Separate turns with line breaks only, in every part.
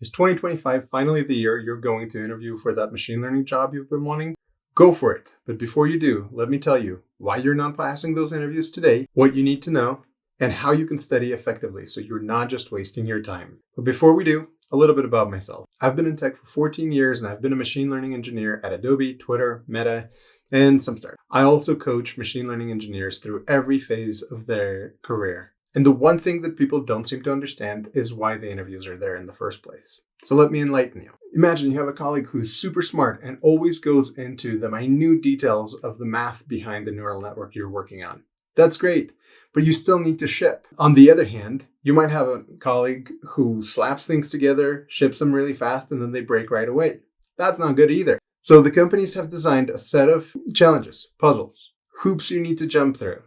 Is 2025 finally the year you're going to interview for that machine learning job you've been wanting? Go for it. But before you do, let me tell you why you're not passing those interviews today, what you need to know, and how you can study effectively so you're not just wasting your time. But before we do, a little bit about myself. I've been in tech for 14 years and I've been a machine learning engineer at Adobe, Twitter, Meta, and some startups. I also coach machine learning engineers through every phase of their career. And the one thing that people don't seem to understand is why the interviews are there in the first place. So let me enlighten you. Imagine you have a colleague who's super smart and always goes into the minute details of the math behind the neural network you're working on. That's great, but you still need to ship. On the other hand, you might have a colleague who slaps things together, ships them really fast, and then they break right away. That's not good either. So the companies have designed a set of challenges, puzzles, hoops you need to jump through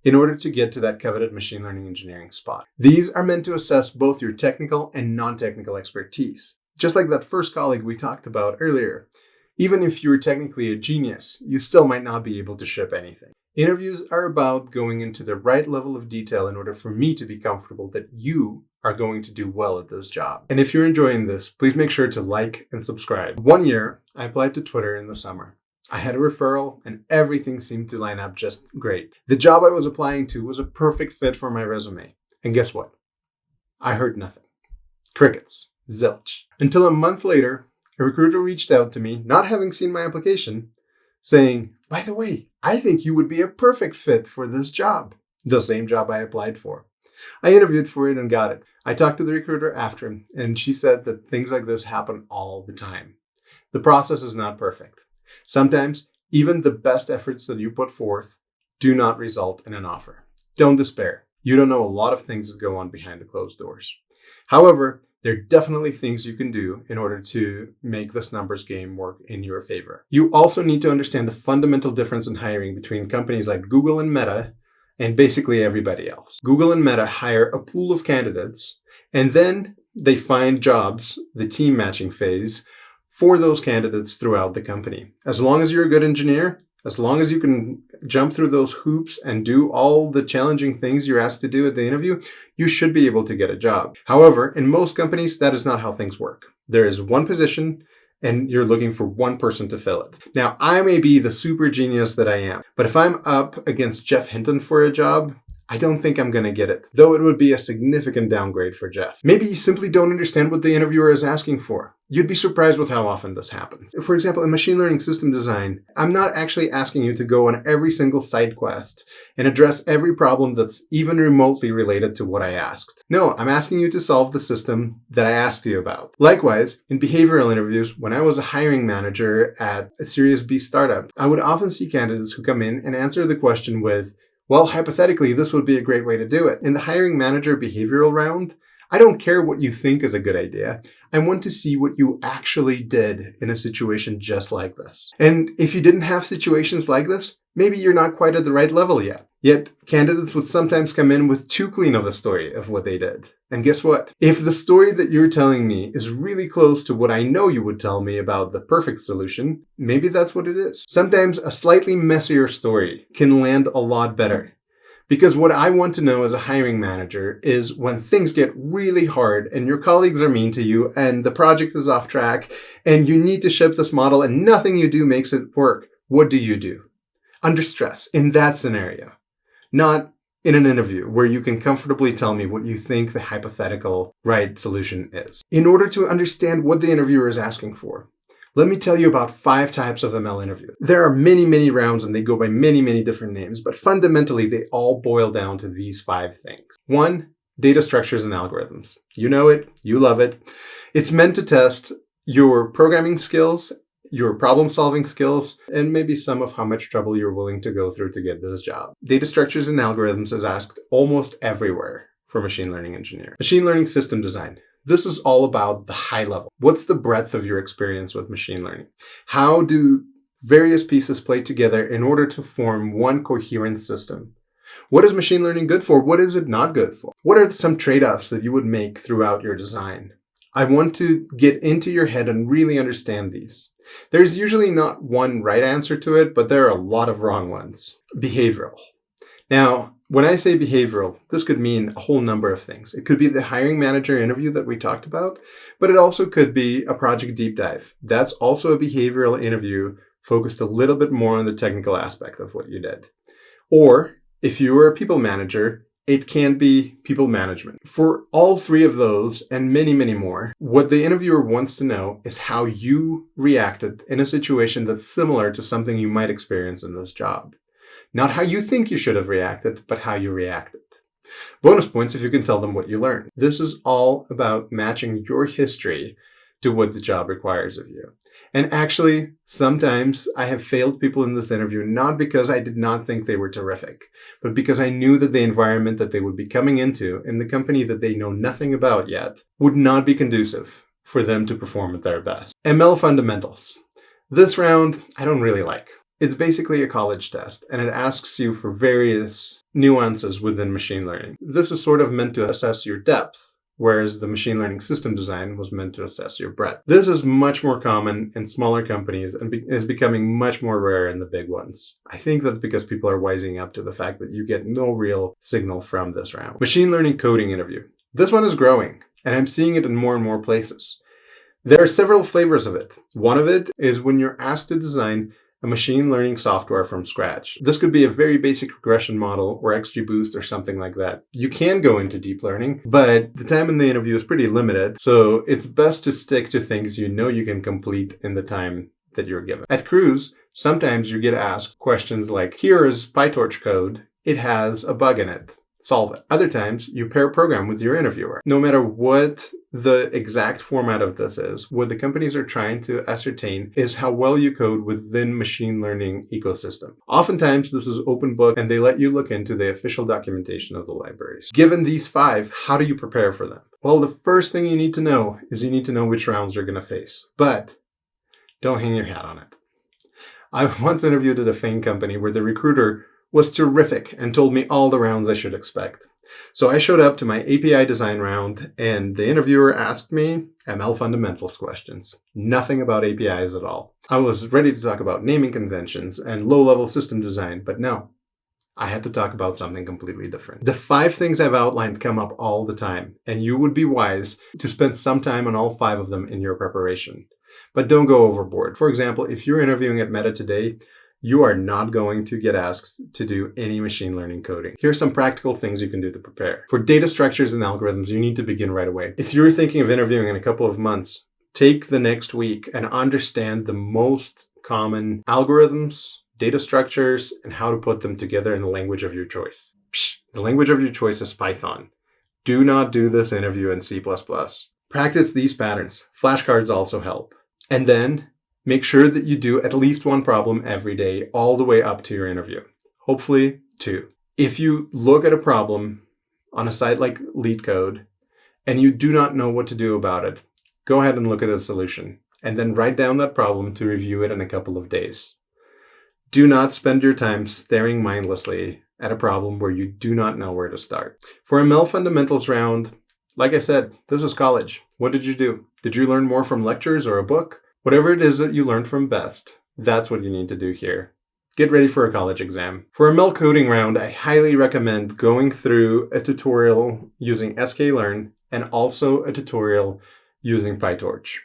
in order to get to that coveted machine learning engineering spot. These are meant to assess both your technical and non-technical expertise. Just like that first colleague we talked about earlier, even if you're technically a genius, you still might not be able to ship anything. Interviews are about going into the right level of detail in order for me to be comfortable that you are going to do well at this job. And if you're enjoying this, please make sure to like and subscribe. 1 year, I applied to Twitter in the summer. I had a referral and everything seemed to line up just great. The job I was applying to was a perfect fit for my resume. And guess what? I heard nothing. Crickets. Zilch. Until a month later, a recruiter reached out to me, not having seen my application, saying, "By the way, I think you would be a perfect fit for this job." The same job I applied for. I interviewed for it and got it. I talked to the recruiter after, and she said that things like this happen all the time. The process is not perfect. Sometimes, even the best efforts that you put forth do not result in an offer. Don't despair. You don't know a lot of things that go on behind the closed doors. However, there are definitely things you can do in order to make this numbers game work in your favor. You also need to understand the fundamental difference in hiring between companies like Google and Meta and basically everybody else. Google and Meta hire a pool of candidates, and then they find jobs, the team matching phase, for those candidates throughout the company. As long as you're a good engineer, as long as you can jump through those hoops and do all the challenging things you're asked to do at the interview, you should be able to get a job. However, in most companies, that is not how things work. There is one position and you're looking for one person to fill it. Now, I may be the super genius that I am, but if I'm up against Jeff Hinton for a job, I don't think I'm going to get it, though it would be a significant downgrade for Jeff. Maybe you simply don't understand what the interviewer is asking for. You'd be surprised with how often this happens. For example, in machine learning system design, I'm not actually asking you to go on every single side quest and address every problem that's even remotely related to what I asked. No, I'm asking you to solve the system that I asked you about. Likewise, in behavioral interviews, when I was a hiring manager at a Series B startup, I would often see candidates who come in and answer the question with, "Well, hypothetically, this would be a great way to do it." In the hiring manager behavioral round, I don't care what you think is a good idea. I want to see what you actually did in a situation just like this. And if you didn't have situations like this, maybe you're not quite at the right level yet. Yet, candidates would sometimes come in with too clean of a story of what they did. And guess what? If the story that you're telling me is really close to what I know you would tell me about the perfect solution, maybe that's what it is. Sometimes a slightly messier story can land a lot better. Because what I want to know as a hiring manager is when things get really hard and your colleagues are mean to you and the project is off track and you need to ship this model and nothing you do makes it work, what do you do? Under stress, in that scenario. Not in an interview where you can comfortably tell me what you think the hypothetical right solution is. In order to understand what the interviewer is asking for, let me tell you about 5 types of ML interview. There are many, many rounds and they go by many, many different names, but fundamentally they all boil down to these 5 things. 1, data structures and algorithms. You know it, you love it. It's meant to test your programming skills, your problem-solving skills, and maybe some of how much trouble you're willing to go through to get this job. Data structures and algorithms is asked almost everywhere for machine learning engineer. Machine learning system design. This is all about the high level. What's the breadth of your experience with machine learning? How do various pieces play together in order to form one coherent system? What is machine learning good for? What is it not good for? What are some trade-offs that you would make throughout your design? I want to get into your head and really understand these. There's usually not one right answer to it, but there are a lot of wrong ones. Behavioral. Now, When I say behavioral, this could mean a whole number of things. It could be the hiring manager interview that we talked about, but it also could be a project deep dive. That's also a behavioral interview focused a little bit more on the technical aspect of what you did. Or if you were a people manager, it can be people management. For all three of those and many, many more, what the interviewer wants to know is how you reacted in a situation that's similar to something you might experience in this job. Not how you think you should have reacted, but how you reacted. Bonus points if you can tell them what you learned. This is all about matching your history to what the job requires of you. And actually, sometimes I have failed people in this interview, not because I did not think they were terrific, but because I knew that the environment that they would be coming into in the company that they know nothing about yet would not be conducive for them to perform at their best. ML fundamentals. This round, I don't really like. It's basically a college test, and it asks you for various nuances within machine learning. This is sort of meant to assess your depth, whereas the machine learning system design was meant to assess your breadth. This is much more common in smaller companies and is becoming much more rare in the big ones. I think that's because people are wising up to the fact that you get no real signal from this round. Machine learning coding interview. This one is growing, and I'm seeing it in more and more places. There are several flavors of it. One of it is when you're asked to design a machine learning software from scratch. This could be a very basic regression model or XGBoost or something like that. You can go into deep learning, but the time in the interview is pretty limited, so it's best to stick to things you know you can complete in the time that you're given. At Cruise, sometimes you get asked questions like, here is PyTorch code, it has a bug in it. Solve it. Other times, you pair a program with your interviewer. No matter what the exact format of this is, what the companies are trying to ascertain is how well you code within machine learning ecosystem. Oftentimes, this is open book, and they let you look into the official documentation of the libraries. Given these 5, how do you prepare for them? Well, the first thing you need to know is you need to know which rounds you're going to face. But don't hang your hat on it. I once interviewed at a FANG company where the recruiter was terrific and told me all the rounds I should expect. So I showed up to my API design round, and the interviewer asked me ML fundamentals questions. Nothing about APIs at all. I was ready to talk about naming conventions and low-level system design, but no. I had to talk about something completely different. The 5 things I've outlined come up all the time, and you would be wise to spend some time on all 5 of them in your preparation. But don't go overboard. For example, if you're interviewing at Meta today, you are not going to get asked to do any machine learning coding. Here are some practical things you can do to prepare. For data structures and algorithms, you need to begin right away. If you're thinking of interviewing in a couple of months, take the next week and understand the most common algorithms, data structures, and how to put them together in the language of your choice. The language of your choice is Python. Do not do this interview in C++. Practice these patterns. Flashcards also help. And then make sure that you do at least 1 problem every day, all the way up to your interview. Hopefully 2. If you look at a problem on a site like LeetCode and you do not know what to do about it, go ahead and look at a solution and then write down that problem to review it in a couple of days. Do not spend your time staring mindlessly at a problem where you do not know where to start. For a ML fundamentals round, like I said, this was college. What did you do? Did you learn more from lectures or a book? Whatever it is that you learned from best, that's what you need to do here. Get ready for a college exam. For a ML coding round, I highly recommend going through a tutorial using sklearn and also a tutorial using PyTorch.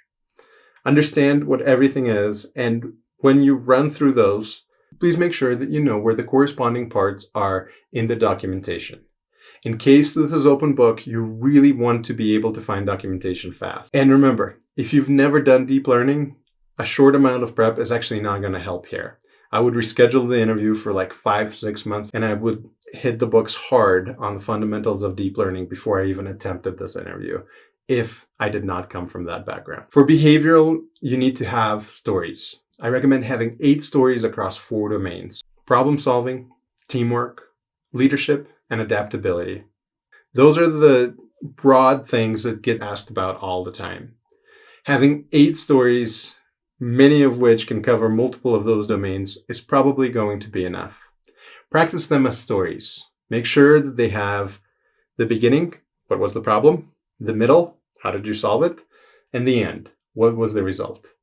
Understand what everything is, and when you run through those, please make sure that you know where the corresponding parts are in the documentation. In case this is open book, you really want to be able to find documentation fast. And remember, if you've never done deep learning, a short amount of prep is actually not going to help here. I would reschedule the interview for like 5-6 months, and I would hit the books hard on the fundamentals of deep learning before I even attempted this interview, if I did not come from that background. For behavioral, you need to have stories. I recommend having 8 stories across 4 domains: problem solving, teamwork, leadership, and adaptability. Those are the broad things that get asked about all the time. Having 8 stories, many of which can cover multiple of those domains, is probably going to be enough. Practice them as stories. Make sure that they have the beginning, what was the problem? The middle, how did you solve it? And the end, what was the result?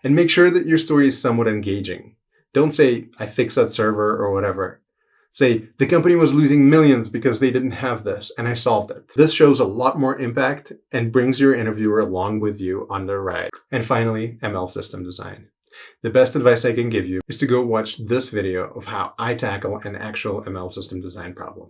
And make sure that your story is somewhat engaging. Don't say, I fixed that server or whatever. Say, the company was losing millions because they didn't have this, and I solved it. This shows a lot more impact and brings your interviewer along with you on the ride. And finally, ML system design. The best advice I can give you is to go watch this video of how I tackle an actual ML system design problem.